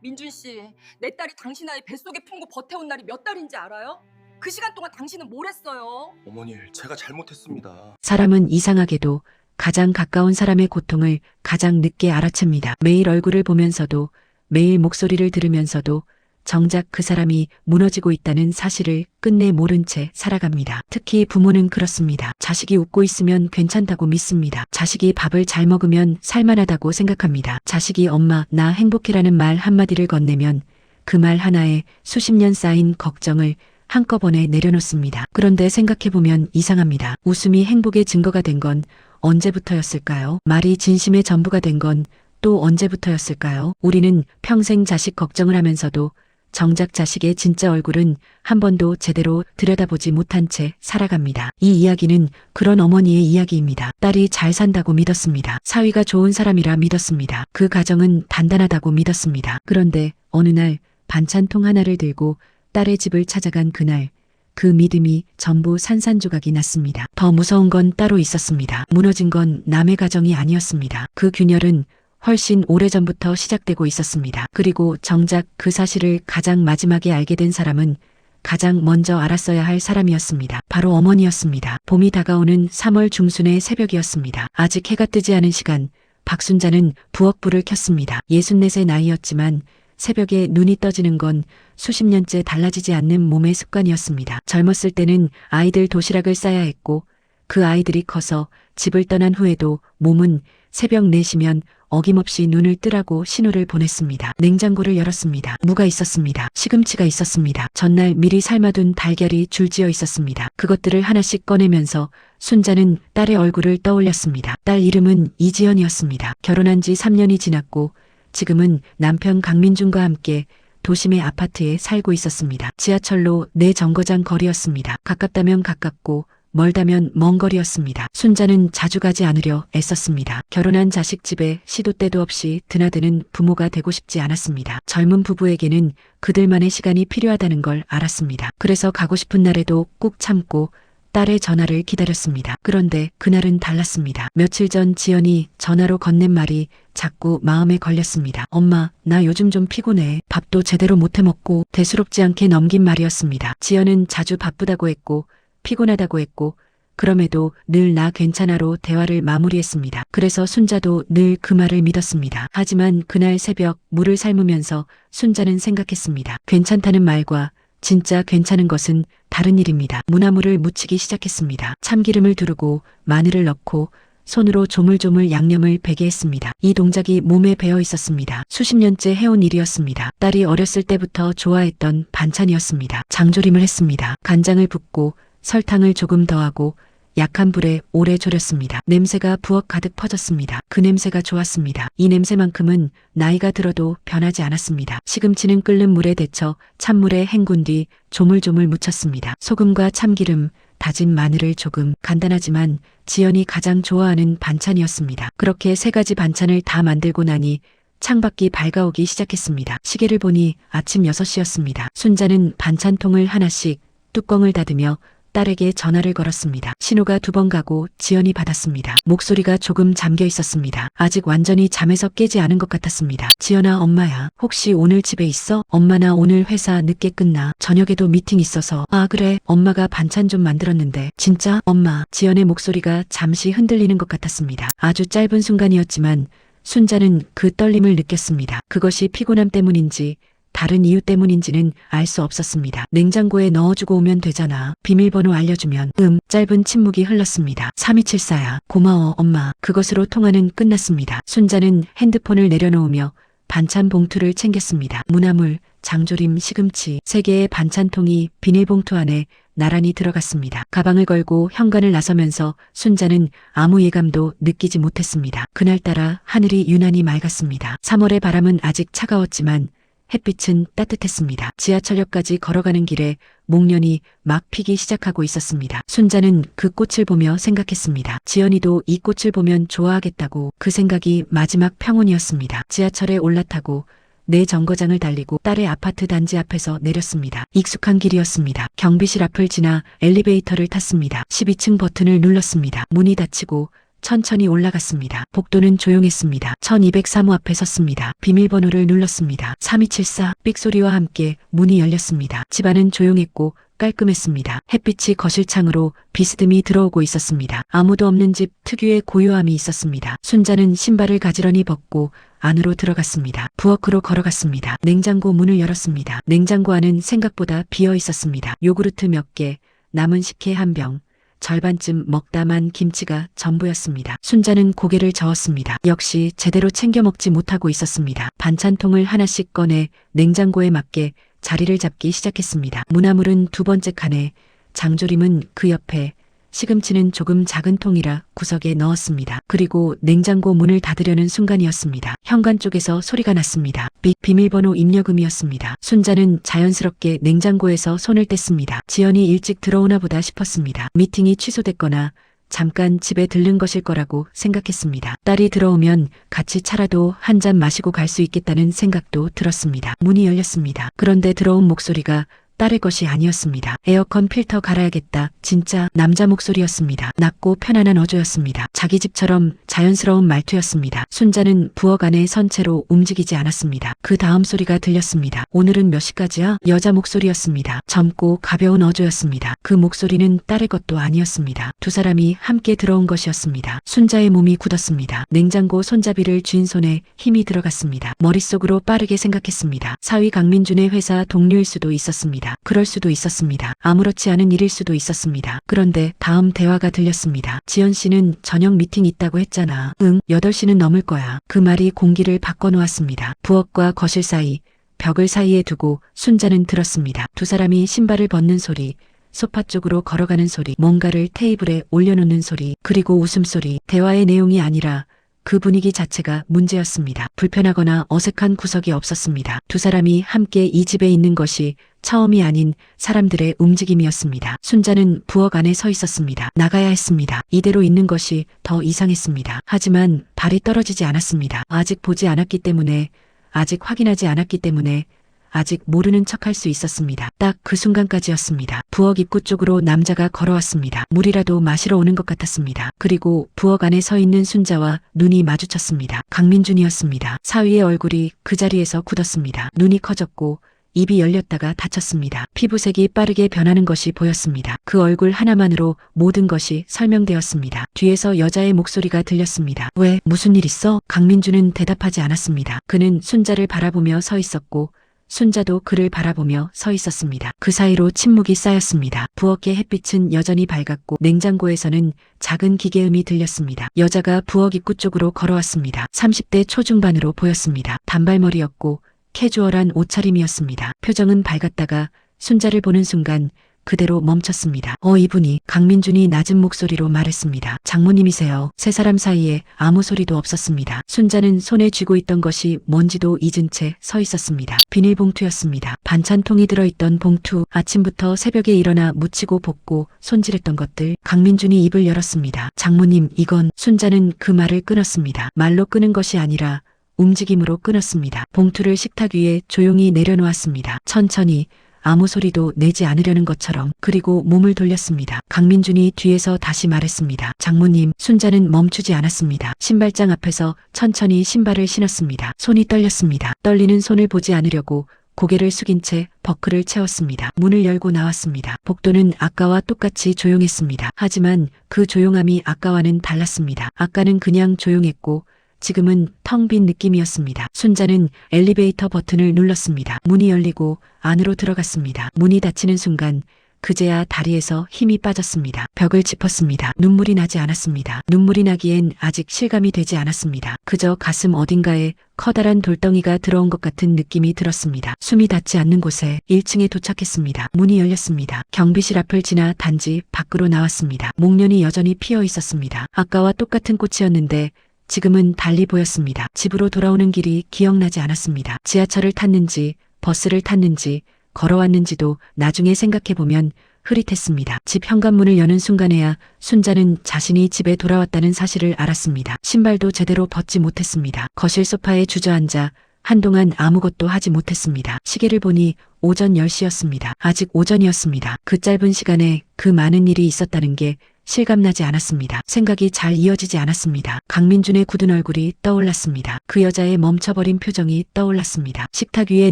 민준 씨, 내 딸이 당신 아이 뱃속에 품고 버텨온 날이 몇 달인지 알아요? 그 시간 동안 당신은 뭘 했어요? 어머니, 제가 잘못했습니다. 사람은 이상하게도 가장 가까운 사람의 고통을 가장 늦게 알아챕니다. 매일 얼굴을 보면서도 매일 목소리를 들으면서도 정작 그 사람이 무너지고 있다는 사실을 끝내 모른 채 살아갑니다. 특히 부모는 그렇습니다. 자식이 웃고 있으면 괜찮다고 믿습니다. 자식이 밥을 잘 먹으면 살만하다고 생각합니다. 자식이 엄마, 나 행복해라는 말 한마디를 건네면 그 말 하나에 수십 년 쌓인 걱정을 한꺼번에 내려놓습니다. 그런데 생각해보면 이상합니다. 웃음이 행복의 증거가 된 건 언제부터였을까요? 말이 진심의 전부가 된 건 또 언제부터였을까요? 우리는 평생 자식 걱정을 하면서도 정작 자식의 진짜 얼굴은 한 번도 제대로 들여다보지 못한 채 살아갑니다. 이 이야기는 그런 어머니의 이야기입니다. 딸이 잘 산다고 믿었습니다. 사위가 좋은 사람이라 믿었습니다. 그 가정은 단단하다고 믿었습니다. 그런데 어느 날 반찬통 하나를 들고 딸의 집을 찾아간 그날, 그 믿음이 전부 산산조각이 났습니다. 더 무서운 건 따로 있었습니다. 무너진 건 남의 가정이 아니었습니다. 그 균열은 훨씬 오래전부터 시작되고 있었습니다. 그리고 정작 그 사실을 가장 마지막에 알게 된 사람은 가장 먼저 알았어야 할 사람이었습니다. 바로 어머니였습니다. 봄이 다가오는 3월 중순의 새벽이었습니다. 아직 해가 뜨지 않은 시간, 박순자는 부엌불을 켰습니다. 64세 나이였지만 새벽에 눈이 떠지는 건 수십 년째 달라지지 않는 몸의 습관이었습니다. 젊었을 때는 아이들 도시락을 싸야 했고 그 아이들이 커서 집을 떠난 후에도 몸은 새벽 4시면 어김없이 눈을 뜨라고 신호를 보냈습니다. 냉장고를 열었습니다. 무가 있었습니다. 시금치가 있었습니다. 전날 미리 삶아둔 달걀이 줄지어 있었습니다. 그것들을 하나씩 꺼내면서 순자는 딸의 얼굴을 떠올렸습니다. 딸 이름은 이지연이었습니다. 결혼한 지 3년이 지났고 지금은 남편 강민준과 함께 도심의 아파트에 살고 있었습니다. 지하철로 4정거장 거리였습니다. 가깝다면 가깝고 멀다면 먼 거리였습니다. 순자는 자주 가지 않으려 애썼습니다. 결혼한 자식 집에 시도 때도 없이 드나드는 부모가 되고 싶지 않았습니다. 젊은 부부에게는 그들만의 시간이 필요하다는 걸 알았습니다. 그래서 가고 싶은 날에도 꾹 참고 딸의 전화를 기다렸습니다. 그런데 그날은 달랐습니다. 며칠 전 지연이 전화로 건넨 말이 자꾸 마음에 걸렸습니다. 엄마, 나 요즘 좀 피곤해. 밥도 제대로 못해 먹고 대수롭지 않게 넘긴 말이었습니다. 지연은 자주 바쁘다고 했고 피곤하다고 했고 그럼에도 늘 나 괜찮아로 대화를 마무리했습니다. 그래서 순자도 늘 그 말을 믿었습니다. 하지만 그날 새벽 물을 삶으면서 순자는 생각했습니다. 괜찮다는 말과 진짜 괜찮은 것은 다른 일입니다. 무나물을 무치기 시작했습니다. 참기름을 두르고 마늘을 넣고 손으로 조물조물 양념을 배게 했습니다. 이 동작이 몸에 배어 있었습니다. 수십 년째 해온 일이었습니다. 딸이 어렸을 때부터 좋아했던 반찬이었습니다. 장조림을 했습니다. 간장을 붓고 설탕을 조금 더하고 약한 불에 오래 졸였습니다. 냄새가 부엌 가득 퍼졌습니다. 그 냄새가 좋았습니다. 이 냄새만큼은 나이가 들어도 변하지 않았습니다. 시금치는 끓는 물에 데쳐 찬물에 헹군 뒤 조물조물 묻혔습니다. 소금과 참기름, 다진 마늘을 조금, 간단하지만 지연이 가장 좋아하는 반찬이었습니다. 그렇게 3가지 반찬을 다 만들고 나니 창밖이 밝아오기 시작했습니다. 시계를 보니 아침 6시였습니다. 순자는 반찬통을 하나씩 뚜껑을 닫으며 딸에게 전화를 걸었습니다. 신호가 2번 가고 지연이 받았습니다. 목소리가 조금 잠겨 있었습니다. 아직 완전히 잠에서 깨지 않은 것 같았습니다. 지연아, 엄마야. 혹시 오늘 집에 있어? 엄마 나 오늘 회사 늦게 끝나. 저녁에도 미팅 있어서. 아 그래. 엄마가 반찬 좀 만들었는데. 진짜? 엄마. 지연의 목소리가 잠시 흔들리는 것 같았습니다. 아주 짧은 순간이었지만 순자는 그 떨림을 느꼈습니다. 그것이 피곤함 때문인지 다른 이유 때문인지는 알 수 없었습니다. 냉장고에 넣어주고 오면 되잖아. 비밀번호 알려주면. 짧은 침묵이 흘렀습니다. 3274야. 고마워 엄마. 그것으로 통화는 끝났습니다. 순자는 핸드폰을 내려놓으며 반찬 봉투를 챙겼습니다. 무나물, 장조림, 시금치 3개의 반찬통이 비닐봉투 안에 나란히 들어갔습니다. 가방을 걸고 현관을 나서면서 순자는 아무 예감도 느끼지 못했습니다. 그날따라 하늘이 유난히 맑았습니다. 3월의 바람은 아직 차가웠지만 햇빛은 따뜻했습니다. 지하철역까지 걸어가는 길에 목련이 막 피기 시작하고 있었습니다. 순자는 그 꽃을 보며 생각했습니다. 지연이도 이 꽃을 보면 좋아하겠다고. 그 생각이 마지막 평온이었습니다. 지하철에 올라타고 4정거장을 달리고 딸의 아파트 단지 앞에서 내렸습니다. 익숙한 길이었습니다. 경비실 앞을 지나 엘리베이터를 탔습니다. 12층 버튼을 눌렀습니다. 문이 닫히고 천천히 올라갔습니다. 복도는 조용했습니다. 1203호 앞에 섰습니다. 비밀번호를 눌렀습니다. 3274 삑소리와 함께 문이 열렸습니다. 집안은 조용했고 깔끔했습니다. 햇빛이 거실 창으로 비스듬히 들어오고 있었습니다. 아무도 없는 집 특유의 고요함이 있었습니다. 순자는 신발을 가지런히 벗고 안으로 들어갔습니다. 부엌으로 걸어갔습니다. 냉장고 문을 열었습니다. 냉장고 안은 생각보다 비어 있었습니다. 요구르트 몇 개, 남은 식혜 한 병, 절반쯤 먹다만 김치가 전부였습니다. 순자는 고개를 저었습니다. 역시 제대로 챙겨 먹지 못하고 있었습니다. 반찬통을 하나씩 꺼내 냉장고에 맞게 자리를 잡기 시작했습니다. 무나물은 두 번째 칸에, 장조림은 그 옆에, 시금치는 조금 작은 통이라 구석에 넣었습니다. 그리고 냉장고 문을 닫으려는 순간이었습니다. 현관 쪽에서 소리가 났습니다. 비밀번호 입력음이었습니다. 순자는 자연스럽게 냉장고에서 손을 뗐습니다. 지연이 일찍 들어오나 보다 싶었습니다. 미팅이 취소됐거나 잠깐 집에 들른 것일 거라고 생각했습니다. 딸이 들어오면 같이 차라도 한 잔 마시고 갈 수 있겠다는 생각도 들었습니다. 문이 열렸습니다. 그런데 들어온 목소리가 딸의 것이 아니었습니다. 에어컨 필터 갈아야겠다. 진짜 남자 목소리였습니다. 낮고 편안한 어조였습니다. 자기 집처럼 자연스러운 말투였습니다. 순자는 부엌 안에 선 채로 움직이지 않았습니다. 그 다음 소리가 들렸습니다. 오늘은 몇 시까지야? 여자 목소리였습니다. 젊고 가벼운 어조였습니다. 그 목소리는 딸의 것도 아니었습니다. 두 사람이 함께 들어온 것이었습니다. 순자의 몸이 굳었습니다. 냉장고 손잡이를 쥔 손에 힘이 들어갔습니다. 머릿속으로 빠르게 생각했습니다. 사위 강민준의 회사 동료일 수도 있었습니다. 그럴 수도 있었습니다. 아무렇지 않은 일일 수도 있었습니다. 그런데 다음 대화가 들렸습니다. 지연 씨는 저녁 미팅 있다고 했잖아. 응, 8시는 넘을 거야. 그 말이 공기를 바꿔놓았습니다. 부엌과 거실 사이, 벽을 사이에 두고 순자는 들었습니다. 두 사람이 신발을 벗는 소리, 소파 쪽으로 걸어가는 소리, 뭔가를 테이블에 올려놓는 소리, 그리고 웃음소리. 대화의 내용이 아니라 그 분위기 자체가 문제였습니다. 불편하거나 어색한 구석이 없었습니다. 두 사람이 함께 이 집에 있는 것이 처음이 아닌 사람들의 움직임이었습니다. 순자는 부엌 안에 서 있었습니다. 나가야 했습니다. 이대로 있는 것이 더 이상했습니다. 하지만 발이 떨어지지 않았습니다. 아직 보지 않았기 때문에, 아직 확인하지 않았기 때문에, 아직 모르는 척할 수 있었습니다. 딱 그 순간까지였습니다. 부엌 입구 쪽으로 남자가 걸어왔습니다. 물이라도 마시러 오는 것 같았습니다. 그리고 부엌 안에 서 있는 순자와 눈이 마주쳤습니다. 강민준이었습니다. 사위의 얼굴이 그 자리에서 굳었습니다. 눈이 커졌고 입이 열렸다가 닫혔습니다. 피부색이 빠르게 변하는 것이 보였습니다. 그 얼굴 하나만으로 모든 것이 설명되었습니다. 뒤에서 여자의 목소리가 들렸습니다. 왜, 무슨 일 있어? 강민준은 대답하지 않았습니다. 그는 순자를 바라보며 서 있었고 순자도 그를 바라보며 서 있었습니다. 그 사이로 침묵이 쌓였습니다. 부엌의 햇빛은 여전히 밝았고 냉장고에서는 작은 기계음이 들렸습니다. 여자가 부엌 입구 쪽으로 걸어왔습니다. 30대 초중반으로 보였습니다. 단발머리였고 캐주얼한 옷차림이었습니다. 표정은 밝았다가 순자를 보는 순간 그대로 멈췄습니다. 이분이. 강민준이 낮은 목소리로 말했습니다. 장모님이세요. 세 사람 사이에 아무 소리도 없었습니다. 순자는 손에 쥐고 있던 것이 뭔지도 잊은 채 서 있었습니다. 비닐봉투였습니다. 반찬통이 들어있던 봉투. 아침부터 새벽에 일어나 묻히고 볶고 손질했던 것들. 강민준이 입을 열었습니다. 장모님, 이건. 순자는 그 말을 끊었습니다. 말로 끊은 것이 아니라 움직임으로 끊었습니다. 봉투를 식탁 위에 조용히 내려놓았습니다. 천천히, 아무 소리도 내지 않으려는 것처럼. 그리고 몸을 돌렸습니다. 강민준이 뒤에서 다시 말했습니다. 장모님. 순자는 멈추지 않았습니다. 신발장 앞에서 천천히 신발을 신었습니다. 손이 떨렸습니다. 떨리는 손을 보지 않으려고 고개를 숙인 채 버클을 채웠습니다. 문을 열고 나왔습니다. 복도는 아까와 똑같이 조용했습니다. 하지만 그 조용함이 아까와는 달랐습니다. 아까는 그냥 조용했고 지금은 텅 빈 느낌이었습니다. 순자는 엘리베이터 버튼을 눌렀습니다. 문이 열리고 안으로 들어갔습니다. 문이 닫히는 순간 그제야 다리에서 힘이 빠졌습니다. 벽을 짚었습니다. 눈물이 나지 않았습니다. 눈물이 나기엔 아직 실감이 되지 않았습니다. 그저 가슴 어딘가에 커다란 돌덩이가 들어온 것 같은 느낌이 들었습니다. 숨이 닿지 않는 곳에 1층에 도착했습니다. 문이 열렸습니다. 경비실 앞을 지나 단지 밖으로 나왔습니다. 목련이 여전히 피어 있었습니다. 아까와 똑같은 꽃이었는데 지금은 달리 보였습니다. 집으로 돌아오는 길이 기억나지 않았습니다. 지하철을 탔는지 버스를 탔는지 걸어왔는지도 나중에 생각해보면 흐릿했습니다. 집 현관문을 여는 순간에야 순자는 자신이 집에 돌아왔다는 사실을 알았습니다. 신발도 제대로 벗지 못했습니다. 거실 소파에 주저앉아 한동안 아무것도 하지 못했습니다. 시계를 보니 오전 10시였습니다. 아직 오전이었습니다. 그 짧은 시간에 그 많은 일이 있었다는 게 실감나지 않았습니다. 생각이 잘 이어지지 않았습니다. 강민준의 굳은 얼굴이 떠올랐습니다. 그 여자의 멈춰버린 표정이 떠올랐습니다. 식탁 위에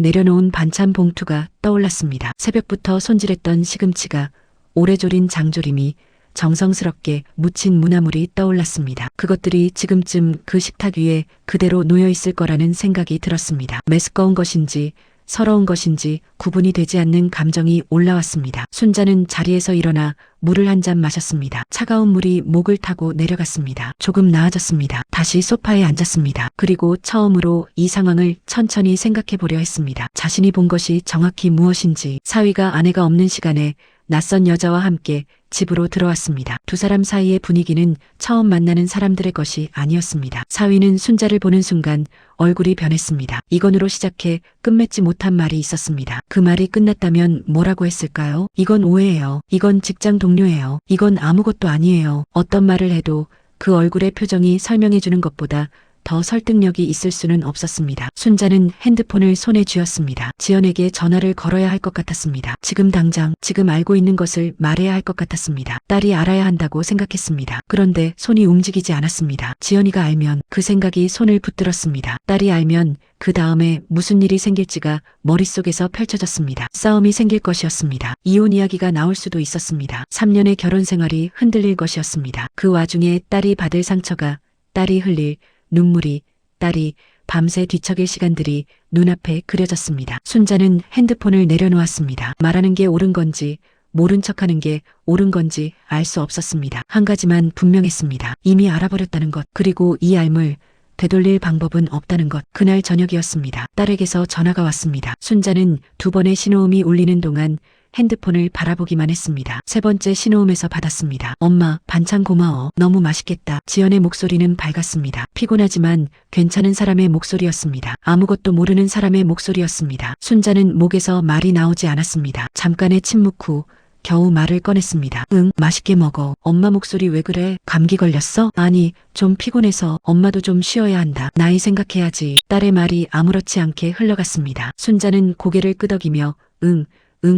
내려놓은 반찬 봉투가 떠올랐습니다. 새벽부터 손질했던 시금치가 오래 졸인 장조림이 정성스럽게 묻힌 무나물이 떠올랐습니다. 그것들이 지금쯤 그 식탁 위에 그대로 놓여있을 거라는 생각이 들었습니다. 메스꺼운 것인지 서러운 것인지 구분이 되지 않는 감정이 올라왔습니다. 순자는 자리에서 일어나 물을 한 잔 마셨습니다. 차가운 물이 목을 타고 내려갔습니다. 조금 나아졌습니다. 다시 소파에 앉았습니다. 그리고 처음으로 이 상황을 천천히 생각해 보려 했습니다. 자신이 본 것이 정확히 무엇인지. 사위가 아내가 없는 시간에 낯선 여자와 함께 집으로 들어왔습니다. 두 사람 사이의 분위기는 처음 만나는 사람들의 것이 아니었습니다. 사위는 순자를 보는 순간 얼굴이 변했습니다. 이건으로 시작해 끝맺지 못한 말이 있었습니다. 그 말이 끝났다면 뭐라고 했을까요? 이건 오해예요. 이건 직장 동료예요. 이건 아무것도 아니에요. 어떤 말을 해도 그 얼굴의 표정이 설명해주는 것보다 더 설득력이 있을 수는 없었습니다. 순자는 핸드폰을 손에 쥐었습니다. 지연에게 전화를 걸어야 할 것 같았습니다. 지금 당장, 지금 알고 있는 것을 말해야 할 것 같았습니다. 딸이 알아야 한다고 생각했습니다. 그런데 손이 움직이지 않았습니다. 지연이가 알면, 그 생각이 손을 붙들었습니다. 딸이 알면 그 다음에 무슨 일이 생길지가 머릿속에서 펼쳐졌습니다. 싸움이 생길 것이었습니다. 이혼 이야기가 나올 수도 있었습니다. 3년의 결혼 생활이 흔들릴 것이었습니다. 그 와중에 딸이 받을 상처가, 딸이 흘릴 눈물이, 딸이 밤새 뒤척일 시간들이 눈앞에 그려졌습니다. 순자는 핸드폰을 내려놓았습니다. 말하는 게 옳은 건지 모른 척하는 게 옳은 건지 알 수 없었습니다. 한 가지만 분명했습니다. 이미 알아버렸다는 것, 그리고 이 알물 되돌릴 방법은 없다는 것. 그날 저녁이었습니다. 딸에게서 전화가 왔습니다. 순자는 두 번의 신호음이 울리는 동안 핸드폰을 바라보기만 했습니다. 세 번째 신호음에서 받았습니다. 엄마, 반찬 고마워. 너무 맛있겠다. 지연의 목소리는 밝았습니다. 피곤하지만 괜찮은 사람의 목소리였습니다. 아무것도 모르는 사람의 목소리였습니다. 순자는 목에서 말이 나오지 않았습니다. 잠깐의 침묵 후 겨우 말을 꺼냈습니다. 응, 맛있게 먹어. 엄마 목소리 왜 그래? 감기 걸렸어? 아니, 좀 피곤해서. 엄마도 좀 쉬어야 한다. 나이 생각해야지. 딸의 말이 아무렇지 않게 흘러갔습니다. 순자는 고개를 끄덕이며 응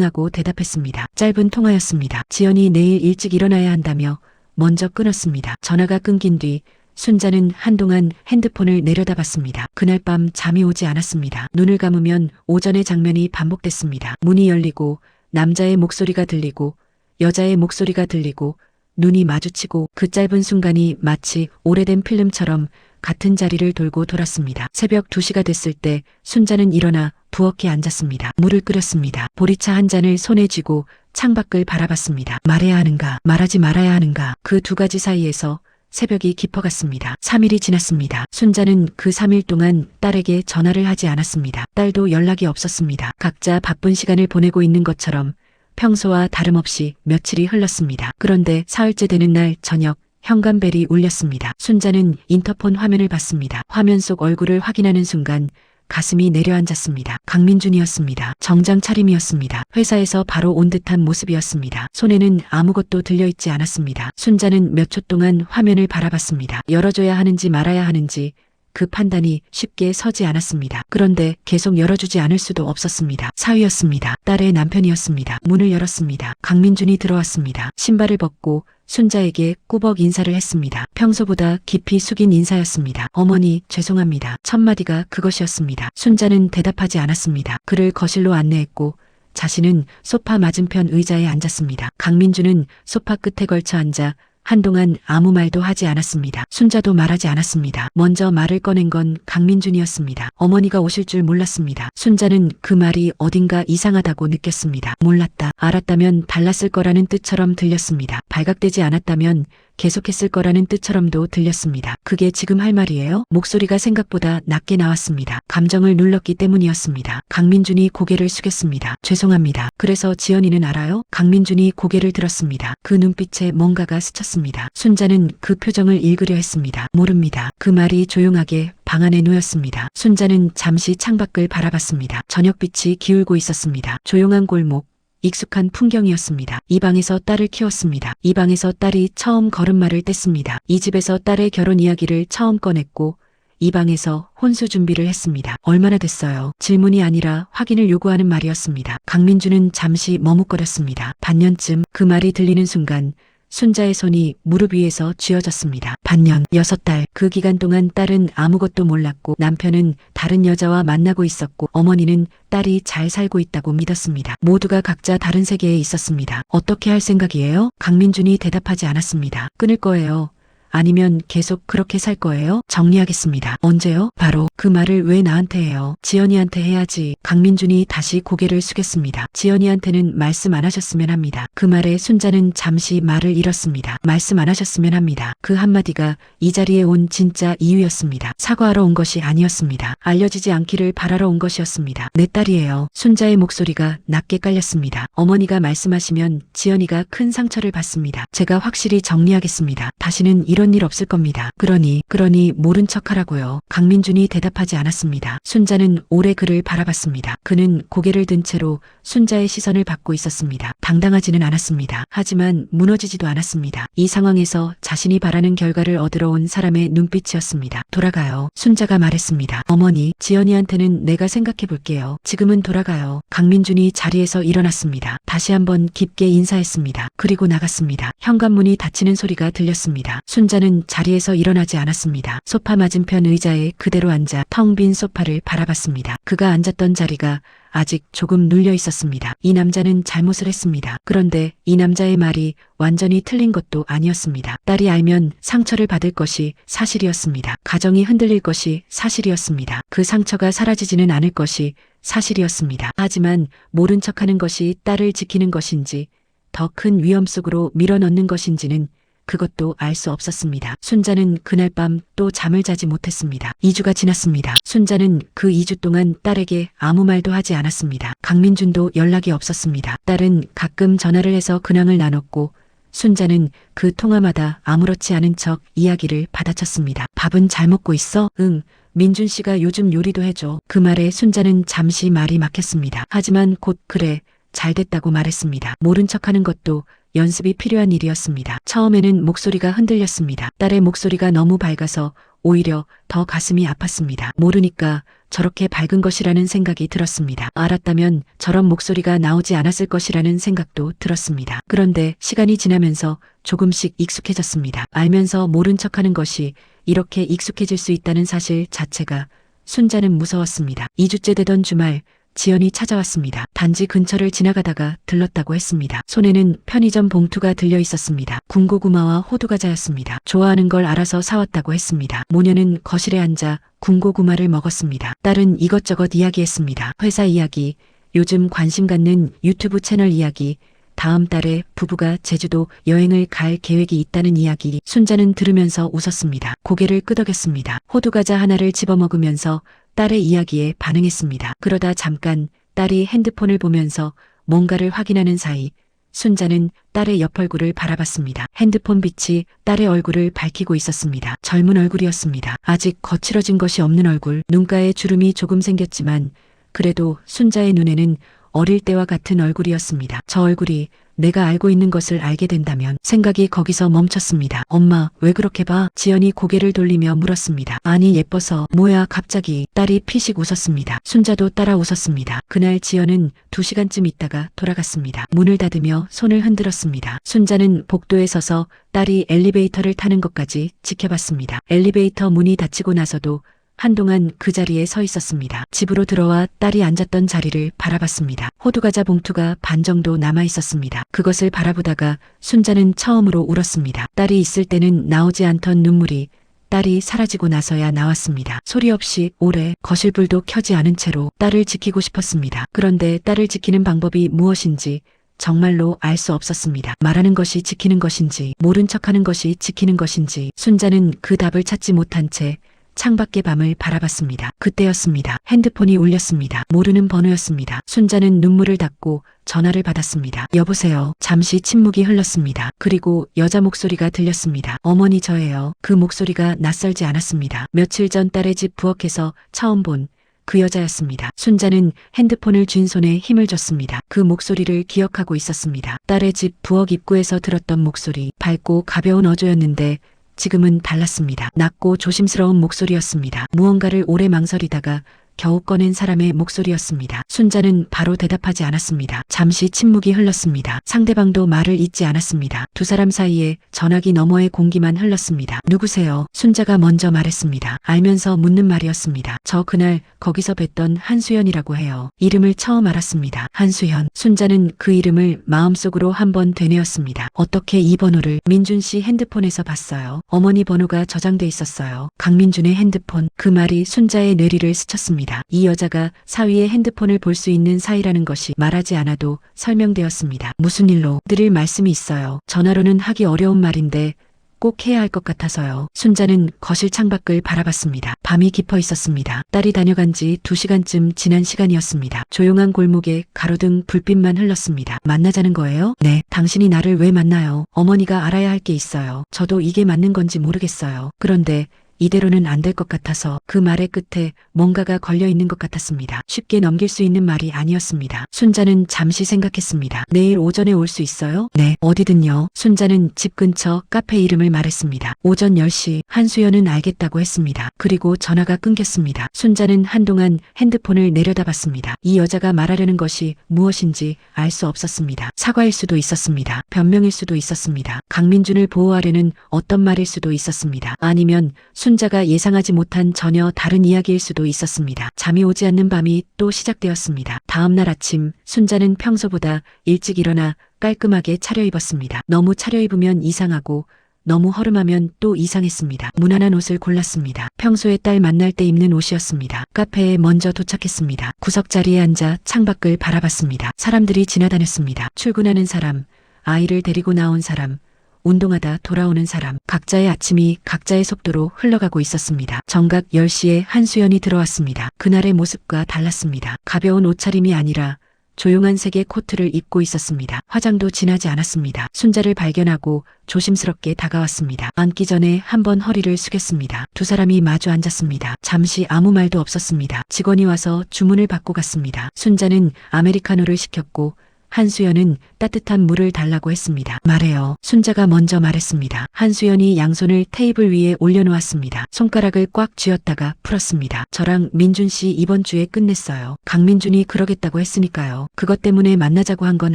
하고 대답했습니다. 짧은 통화였습니다. 지연이 내일 일찍 일어나야 한다며 먼저 끊었습니다. 전화가 끊긴 뒤 순자는 한동안 핸드폰을 내려다봤습니다. 그날 밤 잠이 오지 않았습니다. 눈을 감으면 오전의 장면이 반복됐습니다. 문이 열리고 남자의 목소리가 들리고 여자의 목소리가 들리고 눈이 마주치고 그 짧은 순간이 마치 오래된 필름처럼 같은 자리를 돌고 돌았습니다. 새벽 2시가 됐을 때 순자는 일어나 부엌에 앉았습니다. 물을 끓였습니다. 보리차 한 잔을 손에 쥐고 창밖을 바라봤습니다. 말해야 하는가, 말하지 말아야 하는가. 그 두 가지 사이에서 새벽이 깊어갔습니다. 3일이 지났습니다. 순자는 그 3일 동안 딸에게 전화를 하지 않았습니다. 딸도 연락이 없었습니다. 각자 바쁜 시간을 보내고 있는 것처럼 평소와 다름없이 며칠이 흘렀습니다. 그런데 사흘째 되는 날 저녁, 현관벨이 울렸습니다. 순자는 인터폰 화면을 봤습니다. 화면 속 얼굴을 확인하는 순간 가슴이 내려앉았습니다. 강민준이었습니다. 정장 차림이었습니다. 회사에서 바로 온 듯한 모습이었습니다. 손에는 아무것도 들려있지 않았습니다. 순자는 몇 초 동안 화면을 바라봤습니다. 열어줘야 하는지 말아야 하는지 그 판단이 쉽게 서지 않았습니다. 그런데 계속 열어주지 않을 수도 없었습니다. 사위였습니다. 딸의 남편이었습니다. 문을 열었습니다. 강민준이 들어왔습니다. 신발을 벗고 순자에게 꾸벅 인사를 했습니다. 평소보다 깊이 숙인 인사였습니다. 어머니, 죄송합니다. 첫 마디가 그것이었습니다. 순자는 대답하지 않았습니다. 그를 거실로 안내했고 자신은 소파 맞은편 의자에 앉았습니다. 강민준은 소파 끝에 걸쳐 앉아 한동안 아무 말도 하지 않았습니다. 순자도 말하지 않았습니다. 먼저 말을 꺼낸 건 강민준이었습니다. 어머니가 오실 줄 몰랐습니다. 순자는 그 말이 어딘가 이상하다고 느꼈습니다. 몰랐다. 알았다면 달랐을 거라는 뜻처럼 들렸습니다. 발각되지 않았다면 계속했을 거라는 뜻처럼도 들렸습니다. 그게 지금 할 말이에요? 목소리가 생각보다 낮게 나왔습니다. 감정을 눌렀기 때문이었습니다. 강민준이 고개를 숙였습니다. 죄송합니다. 그래서 지연이는 알아요? 강민준이 고개를 들었습니다. 그 눈빛에 뭔가가 스쳤습니다. 순자는 그 표정을 읽으려 했습니다. 모릅니다. 그 말이 조용하게 방 안에 놓였습니다. 순자는 잠시 창밖을 바라봤습니다. 저녁빛이 기울고 있었습니다. 조용한 골목, 익숙한 풍경이었습니다. 이 방에서 딸을 키웠습니다. 이 방에서 딸이 처음 걸음마를 뗐습니다. 이 집에서 딸의 결혼 이야기를 처음 꺼냈고 이 방에서 혼수 준비를 했습니다. 얼마나 됐어요? 질문이 아니라 확인을 요구하는 말이었습니다. 강민준은 잠시 머뭇거렸습니다. 반년쯤. 그 말이 들리는 순간 순자의 손이 무릎 위에서 쥐어졌습니다. 반년, 6달, 그 기간 동안 딸은 아무것도 몰랐고 남편은 다른 여자와 만나고 있었고 어머니는 딸이 잘 살고 있다고 믿었습니다. 모두가 각자 다른 세계에 있었습니다. 어떻게 할 생각이에요? 강민준이 대답하지 않았습니다. 끊을 거예요. 아니면 계속 그렇게 살 거예요? 정리하겠습니다. 언제요? 바로 그 말을 왜 나한테 해요? 지연이한테 해야지. 강민준이 다시 고개를 숙였습니다. 지연이한테는 말씀 안 하셨으면 합니다. 그 말에 순자는 잠시 말을 잃었습니다. 말씀 안 하셨으면 합니다. 그 한마디가 이 자리에 온 진짜 이유였습니다. 사과하러 온 것이 아니었습니다. 알려지지 않기를 바라러 온 것이었습니다. 내 딸이에요. 순자의 목소리가 낮게 깔렸습니다. 어머니가 말씀하시면 지연이가 큰 상처를 받습니다. 제가 확실히 정리하겠습니다. 다시는 이런 일 없을 겁니다. 그러니 모른 척하라고요. 강민준이 대답하지 않았습니다. 순자는 오래 그를 바라봤습니다. 그는 고개를 든 채로 순자의 시선을 받고 있었습니다. 당당하지는 않았습니다. 하지만 무너지지도 않았습니다. 이 상황에서 자신이 바라는 결과를 얻으러 온 사람의 눈빛이었습니다. 돌아가요. 순자가 말했습니다. 어머니, 지연이한테는 내가 생각해 볼게요. 지금은 돌아가요. 강민준이 자리에서 일어났습니다. 다시 한번 깊게 인사했습니다. 그리고 나갔습니다. 현관문이 닫히는 소리가 들렸습니다. 순자는 자리에서 일어나지 않았습니다. 소파 맞은편 의자에 그대로 앉아 텅 빈 소파를 바라봤습니다. 그가 앉았던 자리가 아직 조금 눌려 있었습니다. 이 남자는 잘못을 했습니다. 그런데 이 남자의 말이 완전히 틀린 것도 아니었습니다. 딸이 알면 상처를 받을 것이 사실이었습니다. 가정이 흔들릴 것이 사실이었습니다. 그 상처가 사라지지는 않을 것이 사실이었습니다. 하지만 모른 척하는 것이 딸을 지키는 것인지 더 큰 위험 속으로 밀어넣는 것인지는 그것도 알 수 없었습니다. 순자는 그날 밤 또 잠을 자지 못했습니다. 2주가 지났습니다. 순자는 그 2주 동안 딸에게 아무 말도 하지 않았습니다. 강민준도 연락이 없었습니다. 딸은 가끔 전화를 해서 근황을 나눴고 순자는 그 통화마다 아무렇지 않은 척 이야기를 받아쳤습니다. 밥은 잘 먹고 있어? 응. 민준 씨가 요즘 요리도 해줘. 그 말에 순자는 잠시 말이 막혔습니다. 하지만 곧 그래, 잘 됐다고 말했습니다. 모른 척하는 것도 연습이 필요한 일이었습니다. 처음에는 목소리가 흔들렸습니다. 딸의 목소리가 너무 밝아서 오히려 더 가슴이 아팠습니다. 모르니까 저렇게 밝은 것이라는 생각이 들었습니다. 알았다면 저런 목소리가 나오지 않았을 것이라는 생각도 들었습니다. 그런데 시간이 지나면서 조금씩 익숙해졌습니다. 알면서 모른 척하는 것이 이렇게 익숙해질 수 있다는 사실 자체가 순자는 무서웠습니다. 2주째 되던 주말 지연이 찾아왔습니다. 단지 근처를 지나가다가 들렀다고 했습니다. 손에는 편의점 봉투가 들려 있었습니다. 군고구마와 호두과자였습니다. 좋아하는 걸 알아서 사왔다고 했습니다. 모녀는 거실에 앉아 군고구마를 먹었습니다. 딸은 이것저것 이야기했습니다. 회사 이야기, 요즘 관심 갖는 유튜브 채널 이야기, 다음 달에 부부가 제주도 여행을 갈 계획이 있다는 이야기. 순자는 들으면서 웃었습니다. 고개를 끄덕였습니다. 호두과자 하나를 집어먹으면서 딸의 이야기에 반응했습니다. 그러다 잠깐 딸이 핸드폰을 보면서 뭔가를 확인하는 사이 순자는 딸의 옆 얼굴을 바라봤습니다. 핸드폰 빛이 딸의 얼굴을 밝히고 있었습니다. 젊은 얼굴이었습니다. 아직 거칠어진 것이 없는 얼굴, 눈가에 주름이 조금 생겼지만 그래도 순자의 눈에는 어릴 때와 같은 얼굴이었습니다. 저 얼굴이 내가 알고 있는 것을 알게 된다면. 생각이 거기서 멈췄습니다. 엄마, 왜 그렇게 봐? 지연이 고개를 돌리며 물었습니다. 아니, 예뻐서. 뭐야, 갑자기. 딸이 피식 웃었습니다. 순자도 따라 웃었습니다. 그날 지연은 2시간쯤 있다가 돌아갔습니다. 문을 닫으며 손을 흔들었습니다. 순자는 복도에 서서 딸이 엘리베이터를 타는 것까지 지켜봤습니다. 엘리베이터 문이 닫히고 나서도 한동안 그 자리에 서 있었습니다. 집으로 들어와 딸이 앉았던 자리를 바라봤습니다. 호두과자 봉투가 반 정도 남아 있었습니다. 그것을 바라보다가 순자는 처음으로 울었습니다. 딸이 있을 때는 나오지 않던 눈물이 딸이 사라지고 나서야 나왔습니다. 소리 없이 오래 거실불도 켜지 않은 채로 딸을 지키고 싶었습니다. 그런데 딸을 지키는 방법이 무엇인지 정말로 알 수 없었습니다. 말하는 것이 지키는 것인지, 모른 척하는 것이 지키는 것인지. 순자는 그 답을 찾지 못한 채 창밖의 밤을 바라봤습니다. 그때였습니다. 핸드폰이 울렸습니다. 모르는 번호였습니다. 순자는 눈물을 닦고 전화를 받았습니다. 여보세요. 잠시 침묵이 흘렀습니다. 그리고 여자 목소리가 들렸습니다. 어머니, 저예요. 그 목소리가 낯설지 않았습니다. 며칠 전 딸의 집 부엌에서 처음 본 그 여자였습니다. 순자는 핸드폰을 쥔 손에 힘을 줬습니다. 그 목소리를 기억하고 있었습니다. 딸의 집 부엌 입구에서 들었던 목소리, 밝고 가벼운 어조였는데 지금은 달랐습니다. 낮고 조심스러운 목소리였습니다. 무언가를 오래 망설이다가 겨우 꺼낸 사람의 목소리였습니다. 순자는 바로 대답하지 않았습니다. 잠시 침묵이 흘렀습니다. 상대방도 말을 잇지 않았습니다. 두 사람 사이에 전화기 너머의 공기만 흘렀습니다. 누구세요? 순자가 먼저 말했습니다. 알면서 묻는 말이었습니다. 저 그날 거기서 뵀던 한수연이라고 해요. 이름을 처음 알았습니다. 한수연. 순자는 그 이름을 마음속으로 한번 되뇌었습니다. 어떻게 이 번호를? 민준 씨 핸드폰에서 봤어요. 어머니 번호가 저장돼 있었어요. 강민준의 핸드폰. 그 말이 순자의 뇌리를 스쳤습니다. 이 여자가 사위의 핸드폰을 볼 수 있는 사이라는 것이 말하지 않아도 설명되었습니다. 무슨 일로? 드릴 말씀이 있어요. 전화로는 하기 어려운 말인데 꼭 해야 할 것 같아서요. 순자는 거실 창밖을 바라봤습니다. 밤이 깊어 있었습니다. 딸이 다녀간 지 2시간쯤 지난 시간이었습니다. 조용한 골목에 가로등 불빛만 흘렀습니다. 만나자는 거예요? 네. 당신이 나를 왜 만나요? 어머니가 알아야 할 게 있어요. 저도 이게 맞는 건지 모르겠어요. 그런데 이대로는 안 될 것 같아서. 그 말의 끝에 뭔가가 걸려 있는 것 같았습니다. 쉽게 넘길 수 있는 말이 아니었습니다. 순자는 잠시 생각했습니다. 내일 오전에 올 수 있어요? 네. 어디든요. 순자는 집 근처 카페 이름을 말했습니다. 오전 10시. 한수연은 알겠다고 했습니다. 그리고 전화가 끊겼습니다. 순자는 한동안 핸드폰을 내려다봤습니다. 이 여자가 말하려는 것이 무엇인지 알 수 없었습니다. 사과일 수도 있었습니다. 변명일 수도 있었습니다. 강민준을 보호하려는 어떤 말일 수도 있었습니다. 아니면 순자가 예상하지 못한 전혀 다른 이야기일 수도 있었습니다. 잠이 오지 않는 밤이 또 시작되었습니다. 다음 날 아침, 순자는 평소보다 일찍 일어나 깔끔하게 차려입었습니다. 너무 차려입으면 이상하고 너무 허름하면 또 이상했습니다. 무난한 옷을 골랐습니다. 평소에 딸 만날 때 입는 옷이었습니다. 카페에 먼저 도착했습니다. 구석자리에 앉아 창밖을 바라봤습니다. 사람들이 지나다녔습니다. 출근하는 사람, 아이를 데리고 나온 사람, 운동하다 돌아오는 사람, 각자의 아침이 각자의 속도로 흘러가고 있었습니다. 정각 10시에 한수연이 들어왔습니다. 그날의 모습과 달랐습니다. 가벼운 옷차림이 아니라 조용한 색의 코트를 입고 있었습니다. 화장도 진하지 않았습니다. 순자를 발견하고 조심스럽게 다가왔습니다. 앉기 전에 한번 허리를 숙였습니다. 두 사람이 마주 앉았습니다. 잠시 아무 말도 없었습니다. 직원이 와서 주문을 받고 갔습니다. 순자는 아메리카노를 시켰고 한수연은 따뜻한 물을 달라고 했습니다. 말해요. 순자가 먼저 말했습니다. 한수연이 양손을 테이블 위에 올려놓았습니다. 손가락을 꽉 쥐었다가 풀었습니다. 저랑 민준 씨 이번 주에 끝냈어요. 강민준이 그러겠다고 했으니까요. 그것 때문에 만나자고 한 건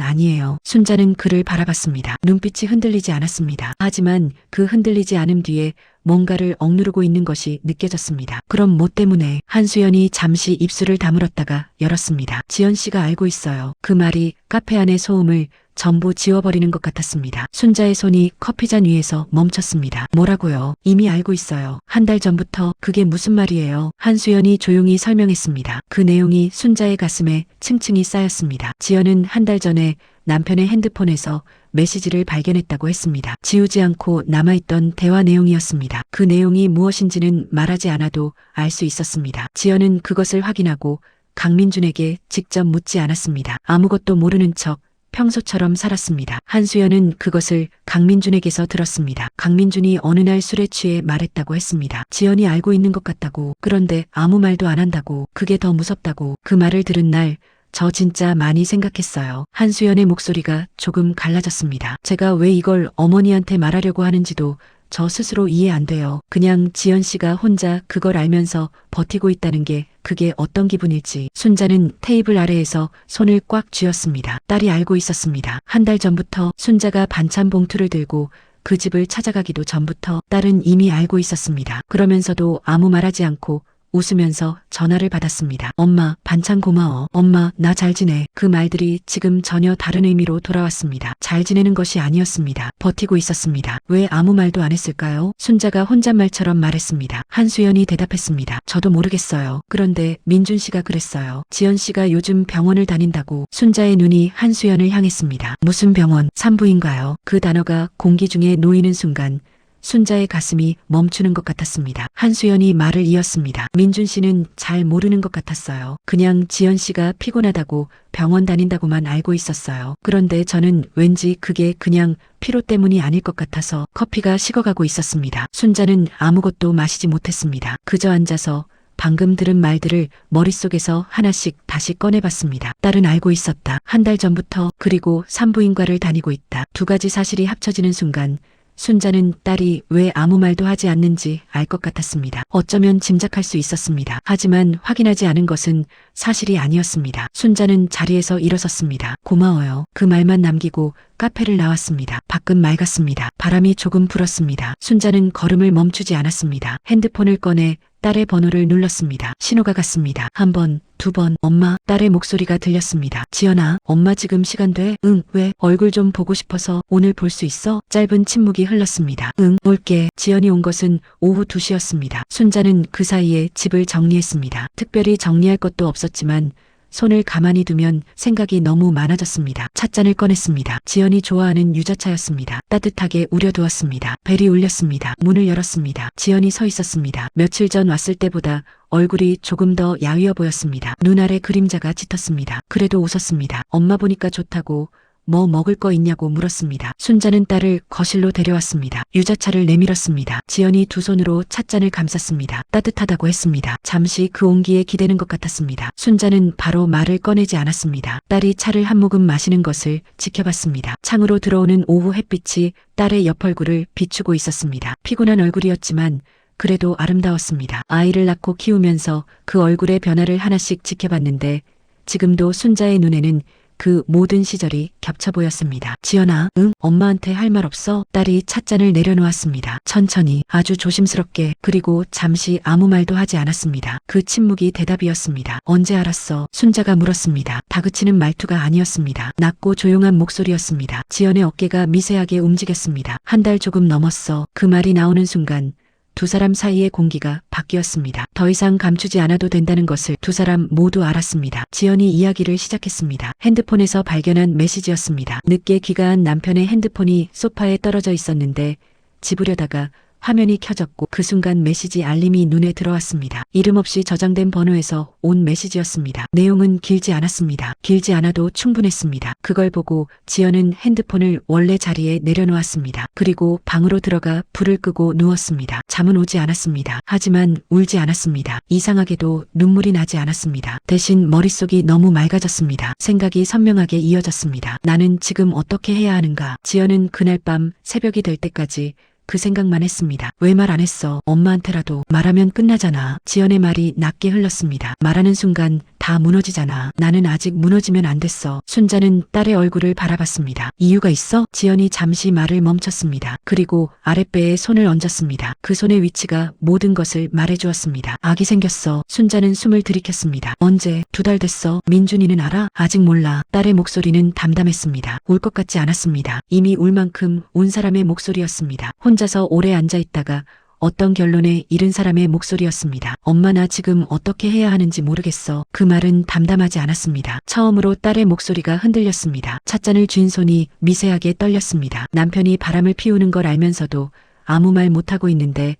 아니에요. 순자는 그를 바라봤습니다. 눈빛이 흔들리지 않았습니다. 하지만 그 흔들리지 않음 뒤에 뭔가를 억누르고 있는 것이 느껴졌습니다. 그럼 뭐 때문에? 한수연이 잠시 입술을 다물었다가 열었습니다. 지연 씨가 알고 있어요. 그 말이 카페 안의 소음을 전부 지워버리는 것 같았습니다. 순자의 손이 커피잔 위에서 멈췄습니다. 뭐라고요? 이미 알고 있어요. 한 달 전부터. 그게 무슨 말이에요? 한수연이 조용히 설명했습니다. 그 내용이 순자의 가슴에 층층이 쌓였습니다. 지연은 한 달 전에 남편의 핸드폰에서 메시지를 발견했다고 했습니다. 지우지 않고 남아있던 대화 내용이었습니다. 그 내용이 무엇인지는 말하지 않아도 알 수 있었습니다. 지연은 그것을 확인하고 강민준에게 직접 묻지 않았습니다. 아무것도 모르는 척 평소처럼 살았습니다. 한수연은 그것을 강민준에게서 들었습니다. 강민준이 어느 날 술에 취해 말했다고 했습니다. 지연이 알고 있는 것 같다고. 그런데 아무 말도 안 한다고. 그게 더 무섭다고. 그 말을 들은 날 저 진짜 많이 생각했어요. 한수연의 목소리가 조금 갈라졌습니다. 제가 왜 이걸 어머니한테 말하려고 하는지도 저 스스로 이해 안 돼요. 그냥 지연 씨가 혼자 그걸 알면서 버티고 있다는 게 그게 어떤 기분일지. 순자는 테이블 아래에서 손을 꽉 쥐었습니다. 딸이 알고 있었습니다. 한 달 전부터 순자가 반찬 봉투를 들고 그 집을 찾아가기도 전부터 딸은 이미 알고 있었습니다. 그러면서도 아무 말하지 않고 웃으면서 전화를 받았습니다. 엄마, 반찬 고마워. 엄마, 나 잘 지내. 그 말들이 지금 전혀 다른 의미로 돌아왔습니다. 잘 지내는 것이 아니었습니다. 버티고 있었습니다. 왜 아무 말도 안 했을까요? 순자가 혼잣말처럼 말했습니다. 한수연이 대답했습니다. 저도 모르겠어요. 그런데 민준 씨가 그랬어요. 지연 씨가 요즘 병원을 다닌다고. 순자의 눈이 한수연을 향했습니다. 무슨 병원? 산부인가요? 그 단어가 공기 중에 놓이는 순간 순자의 가슴이 멈추는 것 같았습니다. 한수연이 말을 이었습니다. 민준 씨는 잘 모르는 것 같았어요. 그냥 지연 씨가 피곤하다고 병원 다닌다고만 알고 있었어요. 그런데 저는 왠지 그게 그냥 피로 때문이 아닐 것 같아서. 커피가 식어가고 있었습니다. 순자는 아무것도 마시지 못했습니다. 그저 앉아서 방금 들은 말들을 머릿속에서 하나씩 다시 꺼내봤습니다. 딸은 알고 있었다. 한 달 전부터. 그리고 산부인과를 다니고 있다. 두 가지 사실이 합쳐지는 순간 순자는 딸이 왜 아무 말도 하지 않는지 알 것 같았습니다. 어쩌면 짐작할 수 있었습니다. 하지만 확인하지 않은 것은 사실이 아니었습니다. 순자는 자리에서 일어섰습니다. 고마워요. 그 말만 남기고 카페를 나왔습니다. 밖은 맑았습니다. 바람이 조금 불었습니다. 순자는 걸음을 멈추지 않았습니다. 핸드폰을 꺼내 딸의 번호를 눌렀습니다. 신호가 갔습니다. 한 번, 두 번, 엄마, 딸의 목소리가 들렸습니다. 지연아, 엄마 지금 시간 돼? 응, 왜? 얼굴 좀 보고 싶어서 오늘 볼 수 있어? 짧은 침묵이 흘렀습니다. 응, 올게. 지연이 온 것은 오후 2시였습니다. 순자는 그 사이에 집을 정리했습니다. 특별히 정리할 것도 없었지만 손을 가만히 두면 생각이 너무 많아졌습니다. 찻잔을 꺼냈습니다. 지연이 좋아하는 유자차였습니다. 따뜻하게 우려두었습니다. 벨이 울렸습니다. 문을 열었습니다. 지연이 서 있었습니다. 며칠 전 왔을 때보다 얼굴이 조금 더 야위어 보였습니다. 눈 아래 그림자가 짙었습니다. 그래도 웃었습니다. 엄마 보니까 좋다고 뭐 먹을 거 있냐고 물었습니다. 순자는 딸을 거실로 데려왔습니다. 유자차를 내밀었습니다. 지연이 두 손으로 찻잔을 감쌌습니다. 따뜻하다고 했습니다. 잠시 그 온기에 기대는 것 같았습니다. 순자는 바로 말을 꺼내지 않았습니다. 딸이 차를 한 모금 마시는 것을 지켜봤습니다. 창으로 들어오는 오후 햇빛이 딸의 옆 얼굴을 비추고 있었습니다. 피곤한 얼굴이었지만 그래도 아름다웠습니다. 아이를 낳고 키우면서 그 얼굴의 변화를 하나씩 지켜봤는데 지금도 순자의 눈에는 그 모든 시절이 겹쳐 보였습니다. 지연아, 응? 엄마한테 할 말 없어? 딸이 찻잔을 내려놓았습니다. 천천히, 아주 조심스럽게, 그리고 잠시 아무 말도 하지 않았습니다. 그 침묵이 대답이었습니다. 언제 알았어? 순자가 물었습니다. 다그치는 말투가 아니었습니다. 낮고 조용한 목소리였습니다. 지연의 어깨가 미세하게 움직였습니다. 한 달 조금 넘었어. 그 말이 나오는 순간 두 사람 사이의 공기가 바뀌었습니다. 더 이상 감추지 않아도 된다는 것을 두 사람 모두 알았습니다. 지연이 이야기를 시작했습니다. 핸드폰에서 발견한 메시지였습니다. 늦게 귀가한 남편의 핸드폰이 소파에 떨어져 있었는데 집으려다가 화면이 켜졌고 그 순간 메시지 알림이 눈에 들어왔습니다. 이름 없이 저장된 번호에서 온 메시지였습니다. 내용은 길지 않았습니다. 길지 않아도 충분했습니다. 그걸 보고 지연은 핸드폰을 원래 자리에 내려놓았습니다. 그리고 방으로 들어가 불을 끄고 누웠습니다. 잠은 오지 않았습니다. 하지만 울지 않았습니다. 이상하게도 눈물이 나지 않았습니다. 대신 머릿속이 너무 맑아졌습니다. 생각이 선명하게 이어졌습니다. 나는 지금 어떻게 해야 하는가? 지연은 그날 밤 새벽이 될 때까지 그 생각만 했습니다. 왜 말 안 했어? 엄마한테라도 말하면 끝나잖아. 지연의 말이 낮게 흘렀습니다. 말하는 순간 다 무너지잖아. 나는 아직 무너지면 안 됐어. 순자는 딸의 얼굴을 바라봤습니다. 이유가 있어? 지연이 잠시 말을 멈췄습니다. 그리고 아랫배에 손을 얹었습니다. 그 손의 위치가 모든 것을 말해주었습니다. 아기 생겼어. 순자는 숨을 들이켰습니다. 언제? 2달 됐어. 민준이는 알아? 아직 몰라. 딸의 목소리는 담담했습니다. 울 것 같지 않았습니다. 이미 울 만큼 운 사람의 목소리였습니다. 혼자서 오래 앉아있다가 어떤 결론에 이른 사람의 목소리였습니다. 엄마 나 지금 어떻게 해야 하는지 모르겠어. 그 말은 담담하지 않았습니다. 처음으로 딸의 목소리가 흔들렸습니다. 찻잔을 쥔 손이 미세하게 떨렸습니다. 남편이 바람을 피우는 걸 알면서도 아무 말 못하고 있는데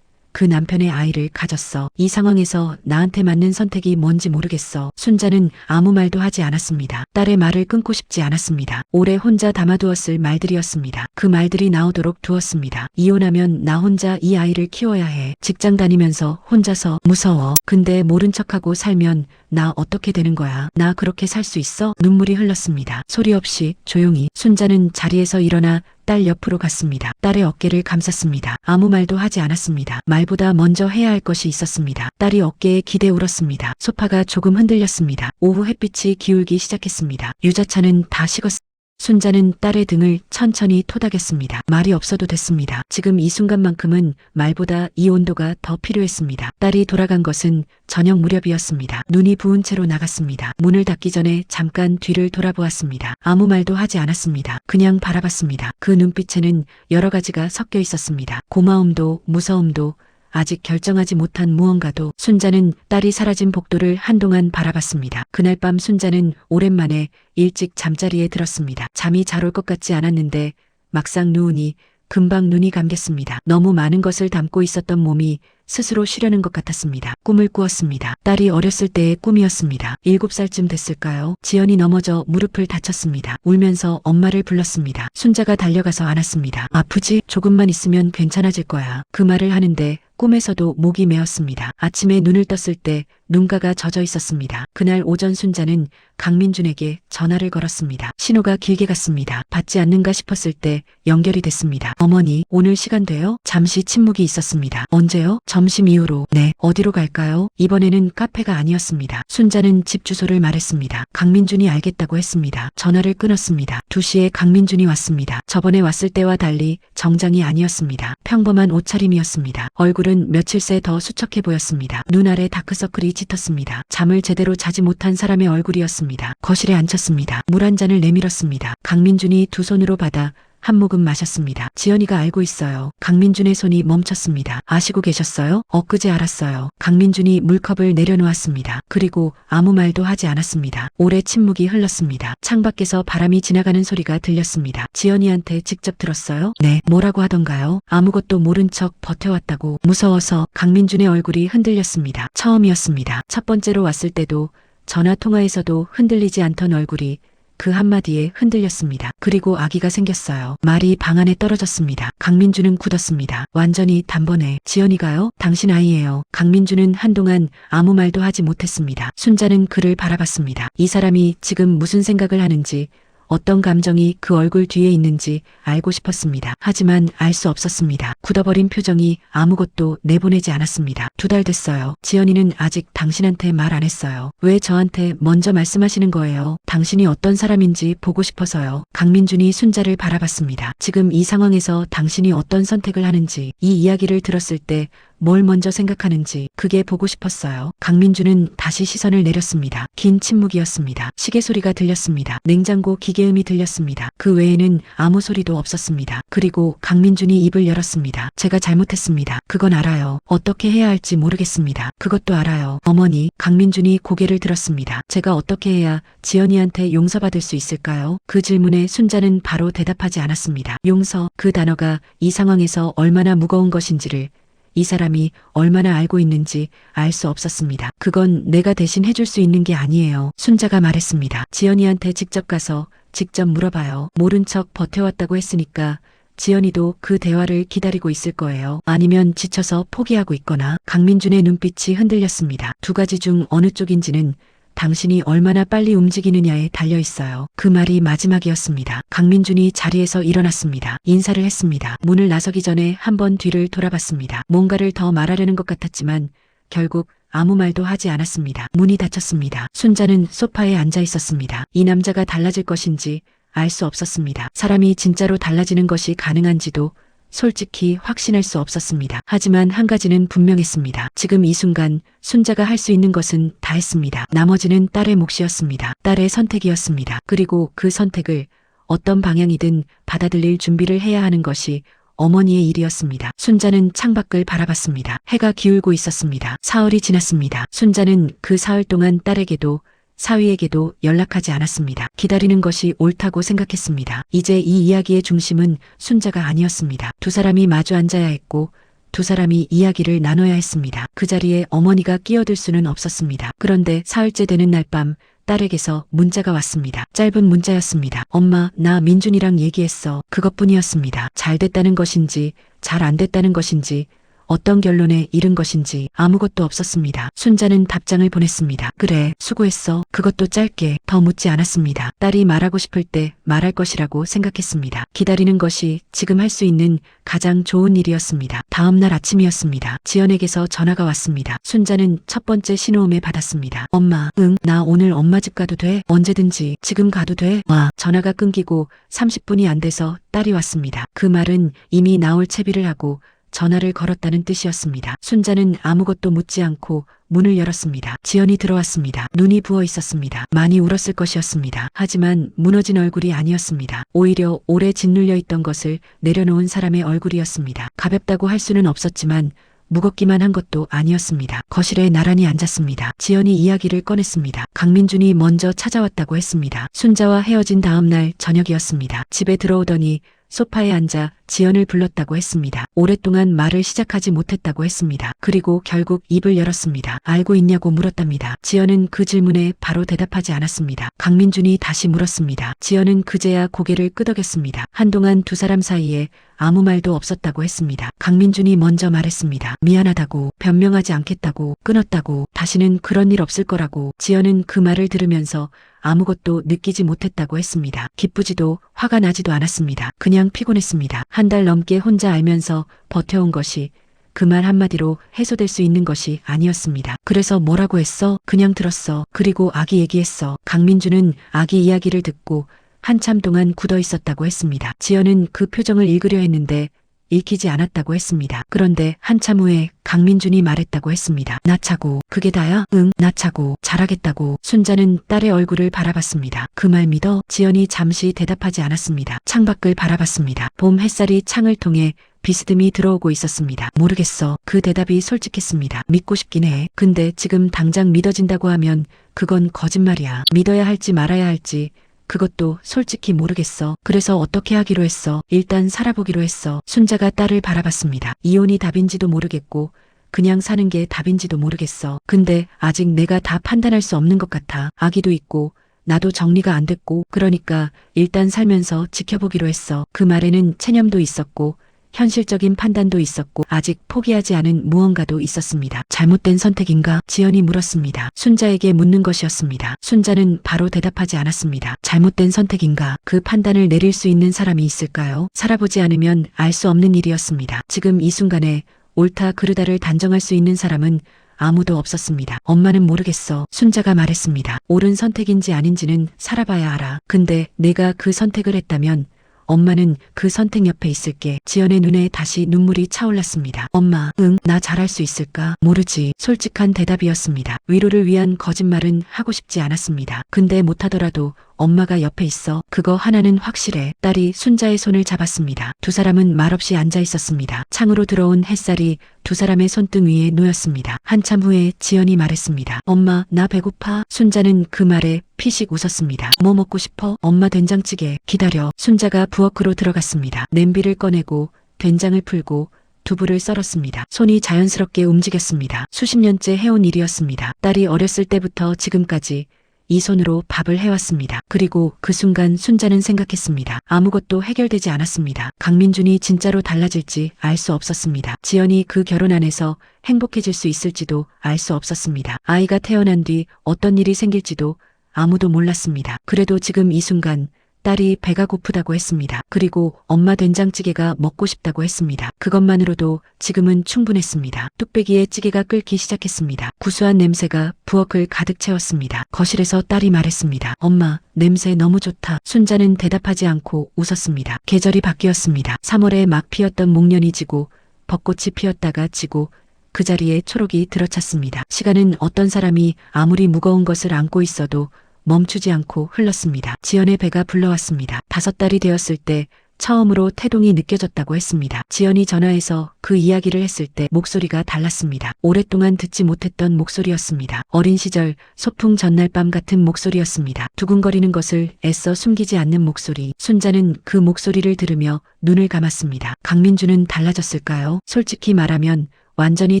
그 남편의 아이를 가졌어. 이 상황에서 나한테 맞는 선택이 뭔지 모르겠어. 순자는 아무 말도 하지 않았습니다. 딸의 말을 끊고 싶지 않았습니다. 오래 혼자 담아두었을 말들이었습니다. 그 말들이 나오도록 두었습니다. 이혼하면 나 혼자 이 아이를 키워야 해. 직장 다니면서 혼자서 무서워. 근데 모른 척하고 살면 나 어떻게 되는 거야? 나 그렇게 살 수 있어? 눈물이 흘렀습니다. 소리 없이 조용히 순자는 자리에서 일어나 딸 옆으로 갔습니다. 딸의 어깨를 감쌌습니다. 아무 말도 하지 않았습니다. 말보다 먼저 해야 할 것이 있었습니다. 딸이 어깨에 기대 울었습니다. 소파가 조금 흔들렸습니다. 오후 햇빛이 기울기 시작했습니다. 유자차는 다 식었습니다. 순자는 딸의 등을 천천히 토닥였습니다. 말이 없어도 됐습니다. 지금 이 순간만큼은 말보다 이 온도가 더 필요했습니다. 딸이 돌아간 것은 저녁 무렵이었습니다. 눈이 부은 채로 나갔습니다. 문을 닫기 전에 잠깐 뒤를 돌아보았습니다. 아무 말도 하지 않았습니다. 그냥 바라봤습니다. 그 눈빛에는 여러 가지가 섞여 있었습니다. 고마움도 무서움도 아직 결정하지 못한 무언가도. 순자는 딸이 사라진 복도를 한동안 바라봤습니다. 그날 밤 순자는 오랜만에 일찍 잠자리에 들었습니다. 잠이 잘 올 것 같지 않았는데 막상 누우니 금방 눈이 감겼습니다. 너무 많은 것을 담고 있었던 몸이 스스로 쉬려는 것 같았습니다. 꿈을 꾸었습니다. 딸이 어렸을 때의 꿈이었습니다. 7살쯤 됐을까요? 지연이 넘어져 무릎을 다쳤습니다. 울면서 엄마를 불렀습니다. 순자가 달려가서 안았습니다. 아프지? 조금만 있으면 괜찮아질 거야. 그 말을 하는데 꿈에서도 목이 메었습니다. 아침에 눈을 떴을 때 눈가가 젖어 있었습니다. 그날 오전 순자는 강민준에게 전화를 걸었습니다. 신호가 길게 갔습니다. 받지 않는가 싶었을 때 연결이 됐습니다. 어머니, 오늘 시간 돼요? 잠시 침묵이 있었습니다. 언제요? 점심 이후로. 네. 어디로 갈까요? 이번에는 카페가 아니었습니다. 순자는 집 주소를 말했습니다. 강민준이 알겠다고 했습니다. 전화를 끊었습니다. 2시에 강민준이 왔습니다. 저번에 왔을 때와 달리 정장이 아니었습니다. 평범한 옷차림이었습니다. 얼굴은 며칠 새 더 수척해 보였습니다. 눈 아래 다크서클이 짙었습니다. 잠을 제대로 자지 못한 사람의 얼굴이었습니다. 거실에 앉혔습니다. 물 한 잔을 내밀었습니다. 강민준이 두 손으로 받아 한 모금 마셨습니다. 지연이가 알고 있어요. 강민준의 손이 멈췄습니다. 아시고 계셨어요? 엊그제 알았어요. 강민준이 물컵을 내려놓았습니다. 그리고 아무 말도 하지 않았습니다. 오래 침묵이 흘렀습니다. 창밖에서 바람이 지나가는 소리가 들렸습니다. 지연이한테 직접 들었어요? 네. 뭐라고 하던가요? 아무것도 모른 척 버텨왔다고. 무서워서. 강민준의 얼굴이 흔들렸습니다. 처음이었습니다. 첫 번째로 왔을 때도 전화 통화에서도 흔들리지 않던 얼굴이 그 한마디에 흔들렸습니다. 그리고 아기가 생겼어요. 말이 방 안에 떨어졌습니다. 강민준은 굳었습니다. 완전히 단번에. 지연이가요? 당신 아이예요. 강민준은 한동안 아무 말도 하지 못했습니다. 순자는 그를 바라봤습니다. 이 사람이 지금 무슨 생각을 하는지, 어떤 감정이 그 얼굴 뒤에 있는지 알고 싶었습니다. 하지만 알 수 없었습니다. 굳어버린 표정이 아무것도 내보내지 않았습니다. 2달 됐어요. 지연이는 아직 당신한테 말 안 했어요. 왜 저한테 먼저 말씀하시는 거예요? 당신이 어떤 사람인지 보고 싶어서요. 강민준이 순자를 바라봤습니다. 지금 이 상황에서 당신이 어떤 선택을 하는지, 이 이야기를 들었을 때 뭘 먼저 생각하는지 그게 보고 싶었어요. 강민준은 다시 시선을 내렸습니다. 긴 침묵이었습니다. 시계 소리가 들렸습니다. 냉장고 기계음이 들렸습니다. 그 외에는 아무 소리도 없었습니다. 그리고 강민준이 입을 열었습니다. 제가 잘못했습니다. 그건 알아요. 어떻게 해야 할지 모르겠습니다. 그것도 알아요. 어머니. 강민준이 고개를 들었습니다. 제가 어떻게 해야 지연이한테 용서받을 수 있을까요? 그 질문에 순자는 바로 대답하지 않았습니다. 용서. 그 단어가 이 상황에서 얼마나 무거운 것인지를, 이 사람이 얼마나 알고 있는지 알 수 없었습니다. 그건 내가 대신 해줄 수 있는 게 아니에요. 순자가 말했습니다. 지연이한테 직접 가서 직접 물어봐요. 모른 척 버텨왔다고 했으니까 지연이도 그 대화를 기다리고 있을 거예요. 아니면 지쳐서 포기하고 있거나. 강민준의 눈빛이 흔들렸습니다. 2가지 중 어느 쪽인지는 당신이 얼마나 빨리 움직이느냐에 달려 있어요. 그 말이 마지막이었습니다. 강민준이 자리에서 일어났습니다. 인사를 했습니다. 문을 나서기 전에 한번 뒤를 돌아봤습니다. 뭔가를 더 말하려는 것 같았지만 결국 아무 말도 하지 않았습니다. 문이 닫혔습니다. 순자는 소파에 앉아 있었습니다. 이 남자가 달라질 것인지 알 수 없었습니다. 사람이 진짜로 달라지는 것이 가능한지도 솔직히 확신할 수 없었습니다. 하지만 한 가지는 분명했습니다. 지금 이 순간 순자가 할 수 있는 것은 다 했습니다. 나머지는 딸의 몫이었습니다. 딸의 선택이었습니다. 그리고 그 선택을 어떤 방향이든 받아들일 준비를 해야 하는 것이 어머니의 일이었습니다. 순자는 창밖을 바라봤습니다. 해가 기울고 있었습니다. 사흘이 지났습니다. 순자는 그 사흘 동안 딸에게도 사위에게도 연락하지 않았습니다. 기다리는 것이 옳다고 생각했습니다. 이제 이 이야기의 중심은 순자가 아니었습니다. 2 사람이 마주 앉아야 했고 2 사람이 이야기를 나눠야 했습니다. 그 자리에 어머니가 끼어들 수는 없었습니다. 그런데 사흘째 되는 날 밤 딸에게서 문자가 왔습니다. 짧은 문자였습니다. 엄마, 나 민준이랑 얘기했어. 그것뿐이었습니다. 잘 됐다는 것인지 잘 안 됐다는 것인지 어떤 결론에 이른 것인지 아무것도 없었습니다. 순자는 답장을 보냈습니다. 그래, 수고했어. 그것도 짧게. 더 묻지 않았습니다. 딸이 말하고 싶을 때 말할 것이라고 생각했습니다. 기다리는 것이 지금 할 수 있는 가장 좋은 일이었습니다. 다음 날 아침이었습니다. 지연에게서 전화가 왔습니다. 순자는 첫 번째 신호음에 받았습니다. 엄마, 응, 나 오늘 엄마 집 가도 돼? 언제든지. 지금 가도 돼? 와. 전화가 끊기고 30분이 안 돼서 딸이 왔습니다. 그 말은 이미 나올 채비를 하고 전화를 걸었다는 뜻이었습니다. 순자는 아무것도 묻지 않고 문을 열었습니다. 지연이 들어왔습니다. 눈이 부어 있었습니다. 많이 울었을 것이었습니다. 하지만 무너진 얼굴이 아니었습니다. 오히려 오래 짓눌려 있던 것을 내려놓은 사람의 얼굴이었습니다. 가볍다고 할 수는 없었지만 무겁기만 한 것도 아니었습니다. 거실에 나란히 앉았습니다. 지연이 이야기를 꺼냈습니다. 강민준이 먼저 찾아왔다고 했습니다. 순자와 헤어진 다음 날 저녁이었습니다. 집에 들어오더니 소파에 앉아 지연을 불렀다고 했습니다. 오랫동안 말을 시작하지 못했다고 했습니다. 그리고 결국 입을 열었습니다. 알고 있냐고 물었답니다. 지연은 그 질문에 바로 대답하지 않았습니다. 강민준이 다시 물었습니다. 지연은 그제야 고개를 끄덕였습니다. 한동안 두 사람 사이에 아무 말도 없었다고 했습니다. 강민준이 먼저 말했습니다. 미안하다고, 변명하지 않겠다고, 끊었다고, 다시는 그런 일 없을 거라고. 지연은 그 말을 들으면서 아무것도 느끼지 못했다고 했습니다. 기쁘지도 화가 나지도 않았습니다. 그냥 피곤했습니다. 한 달 넘게 혼자 알면서 버텨온 것이 그 말 한마디로 해소될 수 있는 것이 아니었습니다. 그래서 뭐라고 했어? 그냥 들었어. 그리고 아기 얘기했어. 강민준은 아기 이야기를 듣고 한참 동안 굳어 있었다고 했습니다. 지연은 그 표정을 읽으려 했는데 읽히지 않았다고 했습니다. 그런데 한참 후에 강민준이 말했다고 했습니다. 나 차고. 그게 다야? 응, 나 차고. 잘하겠다고. 순자는 딸의 얼굴을 바라봤습니다. 그 말 믿어? 지연이 잠시 대답하지 않았습니다. 창밖을 바라봤습니다. 봄 햇살이 창을 통해 비스듬히 들어오고 있었습니다. 모르겠어. 그 대답이 솔직했습니다. 믿고 싶긴 해. 근데 지금 당장 믿어진다고 하면 그건 거짓말이야. 믿어야 할지 말아야 할지 그것도 솔직히 모르겠어. 그래서 어떻게 하기로 했어? 일단 살아보기로 했어. 순자가 딸을 바라봤습니다. 이혼이 답인지도 모르겠고 그냥 사는 게 답인지도 모르겠어. 근데 아직 내가 다 판단할 수 없는 것 같아. 아기도 있고 나도 정리가 안 됐고 그러니까 일단 살면서 지켜보기로 했어. 그 말에는 체념도 있었고 현실적인 판단도 있었고 아직 포기하지 않은 무언가도 있었습니다. 잘못된 선택인가? 지연이 물었습니다. 순자에게 묻는 것이었습니다. 순자는 바로 대답하지 않았습니다. 잘못된 선택인가? 그 판단을 내릴 수 있는 사람이 있을까요? 살아보지 않으면 알 수 없는 일이었습니다. 지금 이 순간에 옳다 그르다를 단정할 수 있는 사람은 아무도 없었습니다. 엄마는 모르겠어. 순자가 말했습니다. 옳은 선택인지 아닌지는 살아봐야 알아. 근데 내가 그 선택을 했다면 엄마는 그 선택 옆에 있을게. 지연의 눈에 다시 눈물이 차올랐습니다. 엄마, 응, 나 잘할 수 있을까? 모르지. 솔직한 대답이었습니다. 위로를 위한 거짓말은 하고 싶지 않았습니다. 근데 못하더라도 엄마가 옆에 있어. 그거 하나는 확실해. 딸이 순자의 손을 잡았습니다. 두 사람은 말없이 앉아 있었습니다. 창으로 들어온 햇살이 두 사람의 손등 위에 놓였습니다. 한참 후에 지연이 말했습니다. 엄마, 나 배고파. 순자는 그 말에 피식 웃었습니다. 뭐 먹고 싶어? 엄마 된장찌개. 기다려. 순자가 부엌으로 들어갔습니다. 냄비를 꺼내고 된장을 풀고 두부를 썰었습니다. 손이 자연스럽게 움직였습니다. 수십 년째 해온 일이었습니다. 딸이 어렸을 때부터 지금까지 이 손으로 밥을 해왔습니다. 그리고 그 순간 순자는 생각했습니다. 아무것도 해결되지 않았습니다. 강민준이 진짜로 달라질지 알 수 없었습니다. 지연이 그 결혼 안에서 행복해질 수 있을지도 알 수 없었습니다. 아이가 태어난 뒤 어떤 일이 생길지도 아무도 몰랐습니다. 그래도 지금 이 순간 딸이 배가 고프다고 했습니다. 그리고 엄마 된장찌개가 먹고 싶다고 했습니다. 그것만으로도 지금은 충분했습니다. 뚝배기에 찌개가 끓기 시작했습니다. 구수한 냄새가 부엌을 가득 채웠습니다. 거실에서 딸이 말했습니다. 엄마, 냄새 너무 좋다. 순자는 대답하지 않고 웃었습니다. 계절이 바뀌었습니다. 3월에 막 피었던 목련이 지고 벚꽃이 피었다가 지고 그 자리에 초록이 들어찼습니다. 시간은 어떤 사람이 아무리 무거운 것을 안고 있어도 멈추지 않고 흘렀습니다. 지연의 배가 불러왔습니다. 5달이 되었을 때 처음으로 태동이 느껴졌다고 했습니다. 지연이 전화해서 그 이야기를 했을 때 목소리가 달랐습니다. 오랫동안 듣지 못했던 목소리였습니다. 어린 시절 소풍 전날 밤 같은 목소리였습니다. 두근거리는 것을 애써 숨기지 않는 목소리. 순자는 그 목소리를 들으며 눈을 감았습니다. 강민준은 달라졌을까요? 솔직히 말하면 완전히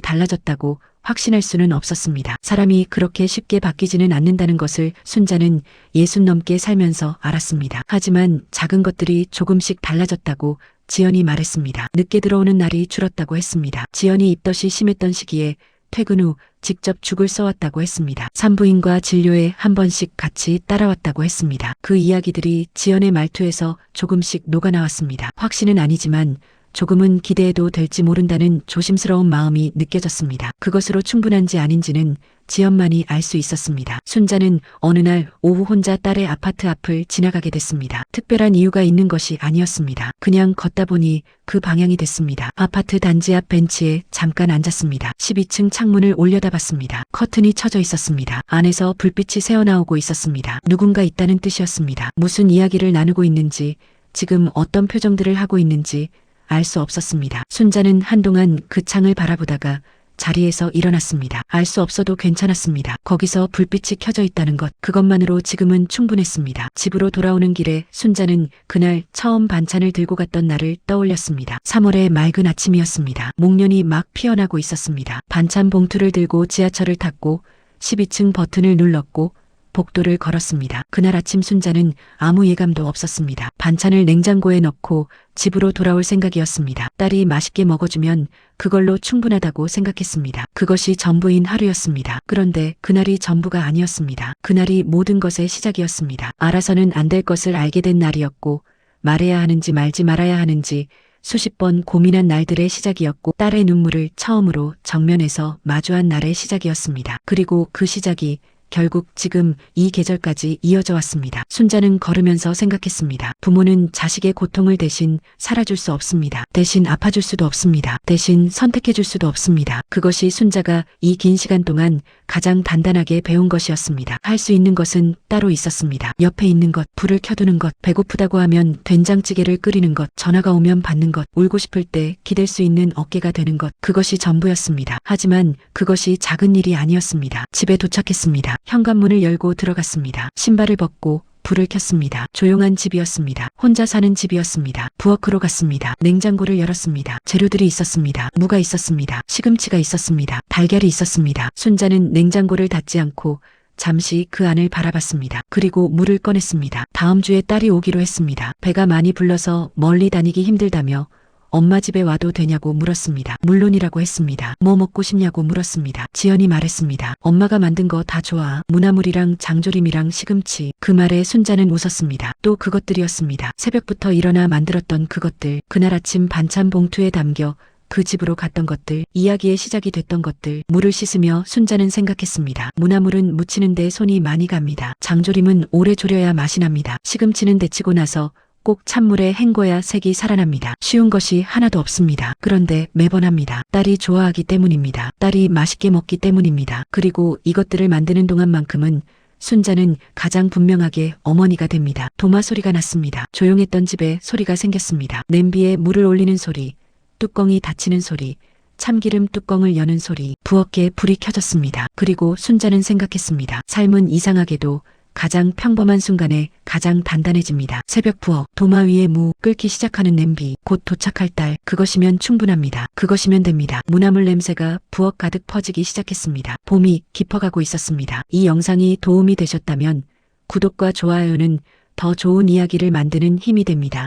달라졌다고 확신할 수는 없었습니다. 사람이 그렇게 쉽게 바뀌지는 않는다는 것을 순자는 60 넘게 살면서 알았습니다. 하지만 작은 것들이 조금씩 달라졌다고 지연이 말했습니다. 늦게 들어오는 날이 줄었다고 했습니다. 지연이 입덧이 심했던 시기에 퇴근 후 직접 죽을 써왔다고 했습니다. 산부인과 진료에 한 번씩 같이 따라왔다고 했습니다. 그 이야기들이 지연의 말투에서 조금씩 녹아나왔습니다. 확신은 아니지만 조금은 기대해도 될지 모른다는 조심스러운 마음이 느껴졌습니다. 그것으로 충분한지 아닌지는 지연만이 알 수 있었습니다. 순자는 어느 날 오후 혼자 딸의 아파트 앞을 지나가게 됐습니다. 특별한 이유가 있는 것이 아니었습니다. 그냥 걷다 보니 그 방향이 됐습니다. 아파트 단지 앞 벤치에 잠깐 앉았습니다. 12층 창문을 올려다봤습니다. 커튼이 쳐져 있었습니다. 안에서 불빛이 새어나오고 있었습니다. 누군가 있다는 뜻이었습니다. 무슨 이야기를 나누고 있는지, 지금 어떤 표정들을 하고 있는지 알 수 없었습니다. 순자는 한동안 그 창을 바라보다가 자리에서 일어났습니다. 알 수 없어도 괜찮았습니다. 거기서 불빛이 켜져 있다는 것, 그것만으로 지금은 충분했습니다. 집으로 돌아오는 길에 순자는 그날 처음 반찬을 들고 갔던 날을 떠올렸습니다. 3월의 맑은 아침이었습니다. 목련이 막 피어나고 있었습니다. 반찬 봉투를 들고 지하철을 탔고 12층 버튼을 눌렀고 복도를 걸었습니다. 그날 아침 순자는 아무 예감도 없었습니다. 반찬을 냉장고에 넣고 집으로 돌아올 생각이었습니다. 딸이 맛있게 먹어주면 그걸로 충분하다고 생각했습니다. 그것이 전부인 하루였습니다. 그런데 그날이 전부가 아니었습니다. 그날이 모든 것의 시작이었습니다. 알아서는 안 될 것을 알게 된 날이었고 말해야 하는지 말지 말아야 하는지 수십 번 고민한 날들의 시작이었고 딸의 눈물을 처음으로 정면에서 마주한 날의 시작이었습니다. 그리고 그 시작이 결국 지금 이 계절까지 이어져 왔습니다. 순자는 걸으면서 생각했습니다. 부모는 자식의 고통을 대신 살아줄 수 없습니다. 대신 아파줄 수도 없습니다. 대신 선택해줄 수도 없습니다. 그것이 순자가 이 긴 시간 동안 가장 단단하게 배운 것이었습니다. 할 수 있는 것은 따로 있었습니다. 옆에 있는 것, 불을 켜두는 것, 배고프다고 하면 된장찌개를 끓이는 것, 전화가 오면 받는 것, 울고 싶을 때 기댈 수 있는 어깨가 되는 것, 그것이 전부였습니다. 하지만 그것이 작은 일이 아니었습니다. 집에 도착했습니다. 현관문을 열고 들어갔습니다. 신발을 벗고 불을 켰습니다. 조용한 집이었습니다. 혼자 사는 집이었습니다. 부엌으로 갔습니다. 냉장고를 열었습니다. 재료들이 있었습니다. 무가 있었습니다. 시금치가 있었습니다. 달걀이 있었습니다. 순자는 냉장고를 닫지 않고 잠시 그 안을 바라봤습니다. 그리고 물을 꺼냈습니다. 다음 주에 딸이 오기로 했습니다. 배가 많이 불러서 멀리 다니기 힘들다며 엄마 집에 와도 되냐고 물었습니다. 물론이라고 했습니다. 뭐 먹고 싶냐고 물었습니다. 지연이 말했습니다. 엄마가 만든 거 다 좋아. 무나물이랑 장조림이랑 시금치. 그 말에 순자는 웃었습니다. 또 그것들이었습니다. 새벽부터 일어나 만들었던 그것들. 그날 아침 반찬 봉투에 담겨 그 집으로 갔던 것들, 이야기의 시작이 됐던 것들. 물을 씻으며 순자는 생각했습니다. 무나물은 무치는데 손이 많이 갑니다. 장조림은 오래 졸여야 맛이 납니다. 시금치는 데치고 나서 꼭 찬물에 헹궈야 색이 살아납니다. 쉬운 것이 하나도 없습니다. 그런데 매번 합니다. 딸이 좋아하기 때문입니다. 딸이 맛있게 먹기 때문입니다. 그리고 이것들을 만드는 동안만큼은 순자는 가장 분명하게 어머니가 됩니다. 도마 소리가 났습니다. 조용했던 집에 소리가 생겼습니다. 냄비에 물을 올리는 소리, 뚜껑이 닫히는 소리, 참기름 뚜껑을 여는 소리, 부엌에 불이 켜졌습니다. 그리고 순자는 생각했습니다. 삶은 이상하게도 가장 평범한 순간에 가장 단단해집니다. 새벽 부엌, 도마 위에 무, 끓기 시작하는 냄비, 곧 도착할 딸, 그것이면 충분합니다. 그것이면 됩니다. 무나물 냄새가 부엌 가득 퍼지기 시작했습니다. 봄이 깊어가고 있었습니다. 이 영상이 도움이 되셨다면 구독과 좋아요는 더 좋은 이야기를 만드는 힘이 됩니다.